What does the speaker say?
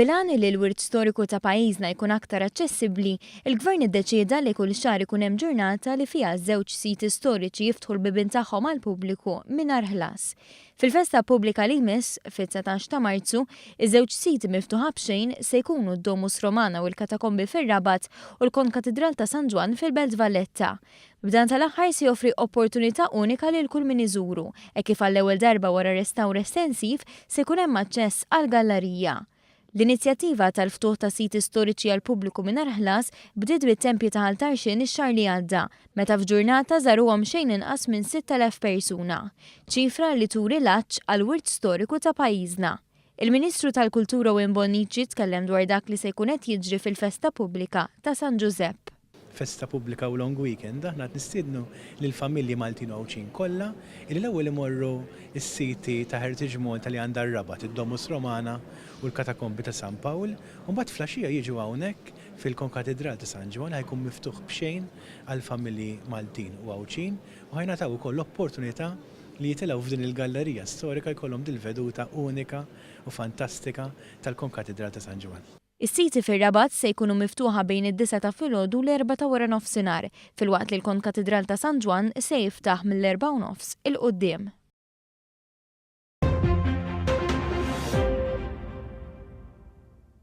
Bilan li l-wirt storiku ta' pajjiżna jkun aktar aċċessibbli, il-Gvern iddeċieda li kull xahar ikun hemm ġurnata li fiha żewġ siti storiċi jiftħu l-bibien tagħhom għall-pubbliku mingħajr ħlas. Fil-festa pubblika li jmiss, fid-dsatax ta' Marzu, iż-żewġ siti miftuħa b'xejn se jkunu d-Domus Romana u l-Katakombi fir-Rabat u l-Konkatidral ta' San Ġwann fil-Belt Valletta. B'dan tal-aħħar se joffri opportunità unika lil kull min iżuru, hekk kif għall-ewwel darba wara restawr estensiv se jkun hemm aċċess għall-gallarija. L-inizjattiva tal-ftuħ ta' siti storiċi għall-pubbliku mingħajr ħlas bdiet bit-tempji ta' Ħaltarxin ix-xahar li għadda, meta f'ġurnata żaruhom xejn inqas minn 6,000 persuna, ċifra li turi l-għaġġ għall-wirt storiku ta' pajjiżna. Il-Ministru tal-Kultura u Imbonniċi tkellem dwar dak li se jkun qed jiġri fil-festa pubblika ta' San Giuseppe. Festa pubblika u long weekend, aħna qed nistiednu lill-familji Maltin u Awċin kollha li l-ewwel imorru s-siti ta' Heritage Mall li għandha r-Rabat, id-Domus Romana u l-Katakombi ta' San Pawl, u mbagħad flaxija jiġu hawnhekk fil-Konkatidral ta' San Ġwan ħajkun miftuħ b'xejn għall-familji Maltin u Awċin u ħajnataw ukoll l-opportunità li jitilgħu f'din il-gallarija storika jkollhom dil-veduta unika u fantastika tal-Konkatidral ta' San Ġwan. Is-siti fir-Rabat se jkunu miftuħa bejn id-9 ta' filgħodu l-4 ta' wara nofsinhar, filwaqt li l-Konkatidral ta' San Ġwann se jiftaħ mill-4 u nofs il-qudiem.